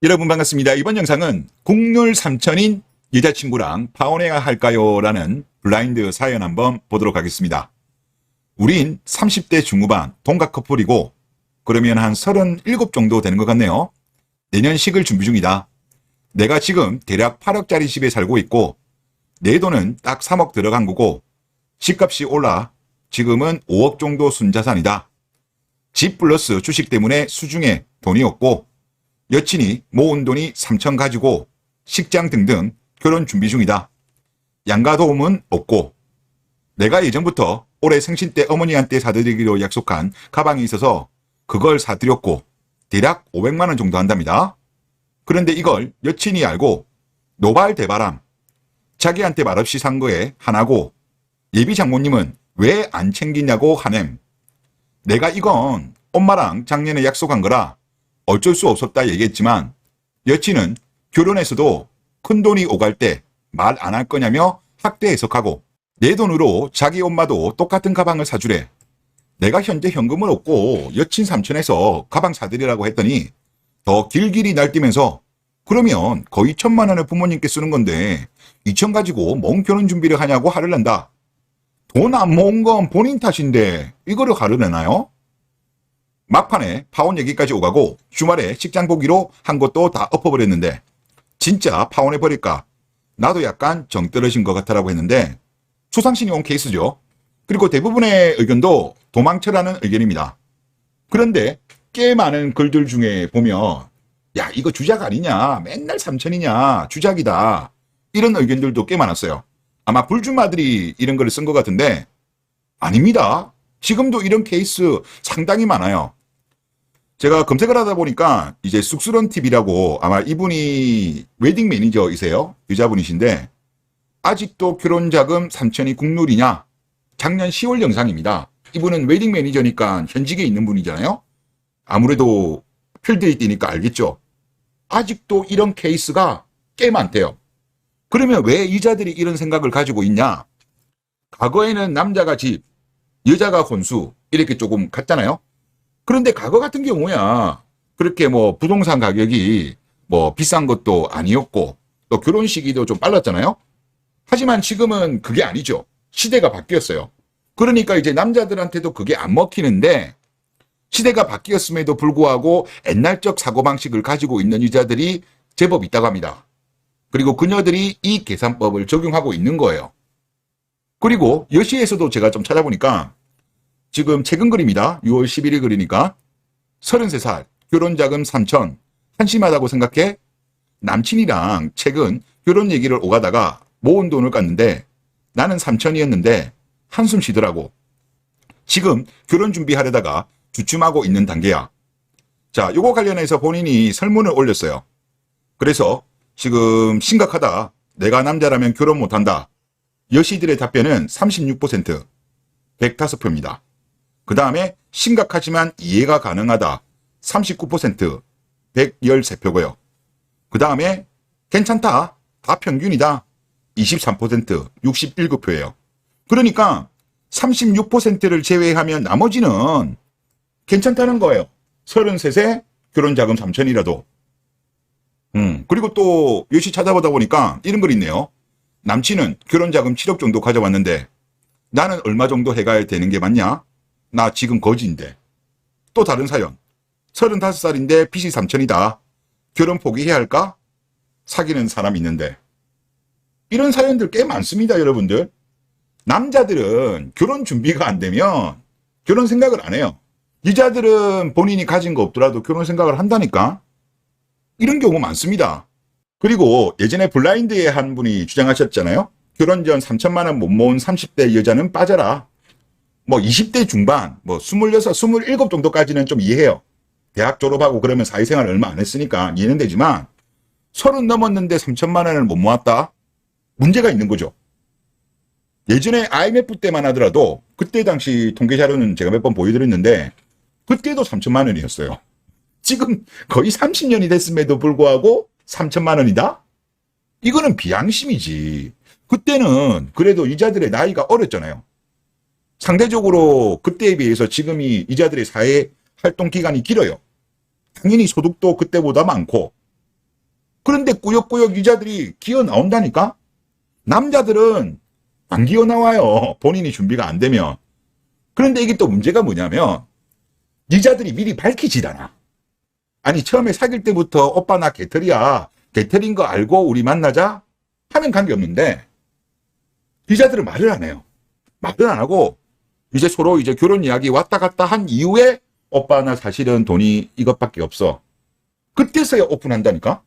여러분 반갑습니다. 이번 영상은 국룰 3천인 여자친구랑 파혼해야 할까요? 라는 블라인드 사연 한번 보도록 하겠습니다. 우린 30대 중후반 동갑 커플이고 그러면 한 37 정도 되는 것 같네요. 내년 식을 준비 중이다. 내가 지금 대략 8억짜리 집에 살고 있고 내 돈은 딱 3억 들어간 거고 집값이 올라 지금은 5억 정도 순자산이다. 집 플러스 주식 때문에 수중에 돈이 없고 여친이 모은 돈이 3천 가지고 식장 등등 결혼 준비 중이다. 양가 도움은 없고 내가 예전부터 올해 생신 때 어머니한테 사드리기로 약속한 가방이 있어서 그걸 사드렸고 대략 500만 원 정도 한답니다. 그런데 이걸 여친이 알고 노발대바람 자기한테 말없이 산 거에 화나고 예비 장모님은 왜 안 챙기냐고 하냄. 내가 이건 엄마랑 작년에 약속한 거라 어쩔 수 없었다 얘기했지만 여친은 결혼해서도 큰돈이 오갈 때 말 안 할 거냐며 학대 해석하고 내 돈으로 자기 엄마도 똑같은 가방을 사주래. 내가 현재 현금을 없고 여친 삼촌에서 가방 사드리라고 했더니 더 길길이 날뛰면서 그러면 거의 1,000만 원을 부모님께 쓰는 건데 2천 가지고 뭔 결혼 준비를 하냐고 화를 낸다. 돈 안 모은 건 본인 탓인데 이거를 화를 내나요? 막판에 파혼 얘기까지 오가고 주말에 직장 보기로 한 것도 다 엎어버렸는데 진짜 파혼해버릴까? 나도 약간 정 떨어진 것 같아라고 했는데 소상신이 온 케이스죠. 그리고 대부분의 의견도 도망쳐라는 의견입니다. 그런데 꽤 많은 글들 중에 보면 야 이거 주작 아니냐, 맨날 3천이냐, 주작이다, 이런 의견들도 꽤 많았어요. 아마 불주마들이 이런 글을 쓴 것 같은데 아닙니다. 지금도 이런 케이스 상당히 많아요. 제가 검색을 하다 보니까 이제 쑥스런 TV라고, 아마 이분이 웨딩 매니저이세요. 여자분이신데 아직도 결혼자금 3천이 국룰이냐? 작년 10월 영상입니다. 이분은 웨딩 매니저니까 현직에 있는 분이잖아요. 아무래도 필드에 뛰니까 알겠죠. 아직도 이런 케이스가 꽤 많대요. 그러면 왜 여자들이 이런 생각을 가지고 있냐? 과거에는 남자가 집, 여자가 혼수 이렇게 조금 갔잖아요. 그런데 과거 같은 경우야 그렇게 뭐 부동산 가격이 뭐 비싼 것도 아니었고 또 결혼 시기도 좀 빨랐잖아요. 하지만 지금은 그게 아니죠. 시대가 바뀌었어요. 그러니까 이제 남자들한테도 그게 안 먹히는데 시대가 바뀌었음에도 불구하고 옛날적 사고방식을 가지고 있는 여자들이 제법 있다고 합니다. 그리고 그녀들이 이 계산법을 적용하고 있는 거예요. 그리고 여시에서도 제가 좀 찾아보니까 지금 최근 글입니다. 6월 11일 글이니까 33살 결혼자금 3천 한심하다고 생각해? 남친이랑 최근 결혼 얘기를 오가다가 모은 돈을 깠는데 나는 3천이었는데 한숨 쉬더라고. 지금 결혼 준비하려다가 주춤하고 있는 단계야. 자, 요거 관련해서 본인이 설문을 올렸어요. 그래서 지금 심각하다, 내가 남자라면 결혼 못한다, 여시들의 답변은 36%, 105표입니다. 그 다음에 심각하지만 이해가 가능하다 39%, 113표고요. 그 다음에 괜찮다, 다 평균이다 23%, 67표예요. 그러니까 36%를 제외하면 나머지는 괜찮다는 거예요. 33세 결혼자금 3천이라도. 그리고 또 열심히 찾아보다 보니까 이런 글 있네요. 남친은 결혼자금 7억 정도 가져왔는데 나는 얼마 정도 해가야 되는 게 맞냐? 나 지금 거지인데. 또 다른 사연. 35살인데 빚이 3천이다. 결혼 포기해야 할까? 사귀는 사람 있는데. 이런 사연들 꽤 많습니다, 여러분들. 남자들은 결혼 준비가 안 되면 결혼 생각을 안 해요. 여자들은 본인이 가진 거 없더라도 결혼 생각을 한다니까. 이런 경우 많습니다. 그리고 예전에 블라인드에 한 분이 주장하셨잖아요. 결혼 전 3천만 원 못 모은 30대 여자는 빠져라. 뭐 20대 중반, 뭐 26, 27 정도까지는 좀 이해해요. 대학 졸업하고 그러면 사회생활 얼마 안 했으니까 이해는 되지만 30 넘었는데 3천만 원을 못 모았다? 문제가 있는 거죠. 예전에 IMF 때만 하더라도 그때 당시 통계 자료는 제가 몇 번 보여드렸는데 그때도 3천만 원이었어요. 지금 거의 30년이 됐음에도 불구하고 3천만 원이다? 이거는 비양심이지. 그때는 그래도 여자들의 나이가 어렸잖아요. 상대적으로 그때에 비해서 지금이 여자들의 사회 활동 기간이 길어요. 당연히 소득도 그때보다 많고 그런데 꾸역꾸역 여자들이 기어 나온다니까? 남자들은 안 기어 나와요. 본인이 준비가 안 되면. 그런데 이게 또 문제가 뭐냐면 여자들이 미리 밝히질 않아. 아니 처음에 사귈 때부터 오빠 나 개털이야. 개털인 거 알고 우리 만나자? 하면 관계없는데 여자들은 말을 안 해요. 말을 안 하고 이제 서로 이제 결혼 이야기 왔다 갔다 한 이후에 오빠 나 사실은 돈이 이것밖에 없어. 그때서야 오픈한다니까?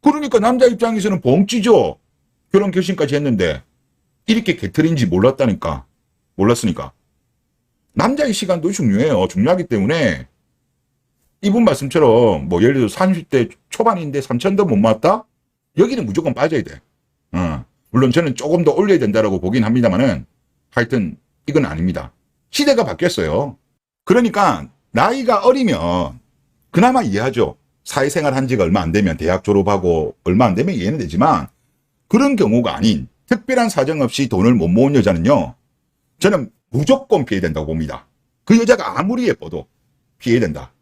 그러니까 남자 입장에서는 벙찌죠. 결혼 결심까지 했는데 이렇게 개털인지 몰랐으니까. 남자의 시간도 중요해요. 중요하기 때문에 이분 말씀처럼 뭐 예를 들어 30대 초반인데 3천도 못 모았다? 여기는 무조건 빠져야 돼. 물론 저는 조금 더 올려야 된다라고 보긴 합니다만은 하여튼 이건 아닙니다. 시대가 바뀌었어요. 그러니까 나이가 어리면 그나마 이해하죠. 사회생활 한 지가 얼마 안 되면 대학 졸업하고 얼마 안 되면 이해는 되지만 그런 경우가 아닌 특별한 사정 없이 돈을 못 모은 여자는요. 저는 무조건 피해야 된다고 봅니다. 그 여자가 아무리 예뻐도 피해야 된다.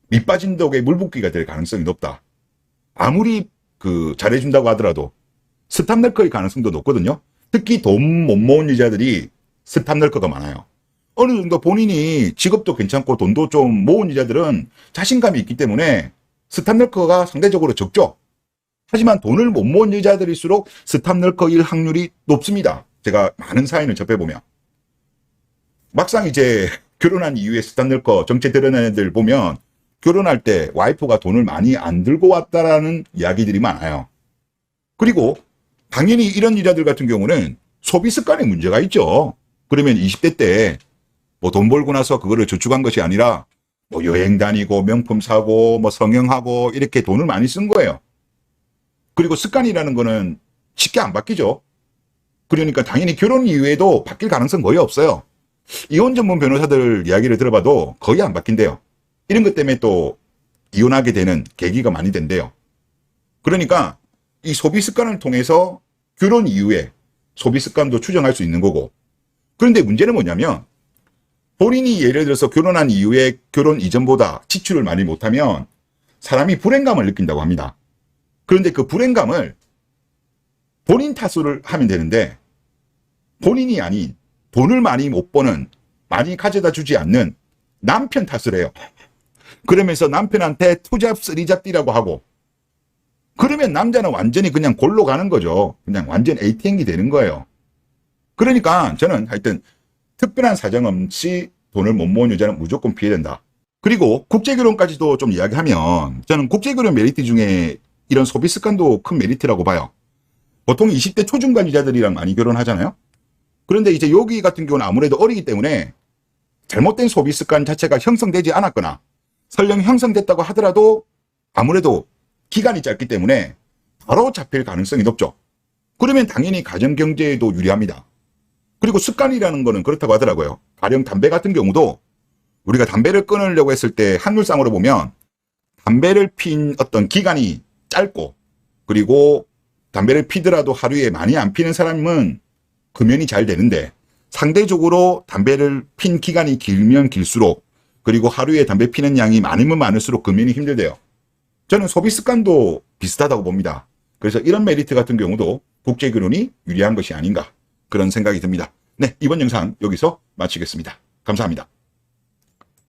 밑빠진 독에 물붓기가 될 가능성이 높다. 아무리 잘해준다고 하더라도 스탑널커의 가능성도 높거든요. 특히 돈 못 모은 여자들이 스탑널커가 많아요. 어느 정도 본인이 직업도 괜찮고 돈도 좀 모은 여자들은 자신감이 있기 때문에 스탑널커가 상대적으로 적죠. 하지만 돈을 못 모은 여자들일수록 스탑널커일 확률이 높습니다. 제가 많은 사연을 접해보면. 막상 이제 결혼한 이후에 스탑널커 정체 드러낸 애들 보면 결혼할 때 와이프가 돈을 많이 안 들고 왔다라는 이야기들이 많아요. 그리고 당연히 이런 여자들 같은 경우는 소비 습관에 문제가 있죠. 그러면 20대 때 뭐 돈 벌고 나서 그거를 저축한 것이 아니라 뭐 여행 다니고 명품 사고 뭐 성형하고 이렇게 돈을 많이 쓴 거예요. 그리고 습관이라는 거는 쉽게 안 바뀌죠. 그러니까 당연히 결혼 이후에도 바뀔 가능성 거의 없어요. 이혼 전문 변호사들 이야기를 들어봐도 거의 안 바뀐대요. 이런 것 때문에 또 이혼하게 되는 계기가 많이 된대요. 그러니까 이 소비 습관을 통해서 결혼 이후에 소비 습관도 추정할 수 있는 거고. 그런데 문제는 뭐냐면 본인이 예를 들어서 결혼한 이후에 결혼 이전보다 지출을 많이 못하면 사람이 불행감을 느낀다고 합니다. 그런데 그 불행감을 본인 탓을 하면 되는데 본인이 아닌 돈을 많이 못 버는, 많이 가져다 주지 않는 남편 탓을 해요. 그러면서 남편한테 투잡 쓰리잡디라고 하고, 그러면 남자는 완전히 그냥 골로 가는 거죠. 그냥 완전 ATM이 되는 거예요. 그러니까 저는 하여튼 특별한 사정 없이 돈을 못 모은 여자는 무조건 피해야 된다. 그리고 국제결혼까지도 좀 이야기하면 저는 국제결혼 메리트 중에 이런 소비 습관도 큰 메리트라고 봐요. 보통 20대 초중반 여자들이랑 많이 결혼하잖아요. 그런데 이제 여기 같은 경우는 아무래도 어리기 때문에 잘못된 소비 습관 자체가 형성되지 않았거나 설령 형성됐다고 하더라도 아무래도 기간이 짧기 때문에 바로 잡힐 가능성이 높죠. 그러면 당연히 가정경제에도 유리합니다. 그리고 습관이라는 거는 그렇다고 하더라고요. 가령 담배 같은 경우도 우리가 담배를 끊으려고 했을 때 확률상으로 보면 담배를 핀 어떤 기간이 짧고 그리고 담배를 피더라도 하루에 많이 안 피는 사람은 금연이 잘 되는데 상대적으로 담배를 핀 기간이 길면 길수록 그리고 하루에 담배 피는 양이 많으면 많을수록 금연이 힘들대요. 저는 소비 습관도 비슷하다고 봅니다. 그래서 이런 메리트 같은 경우도 국제결혼이 유리한 것이 아닌가 그런 생각이 듭니다. 네, 이번 영상 여기서 마치겠습니다. 감사합니다.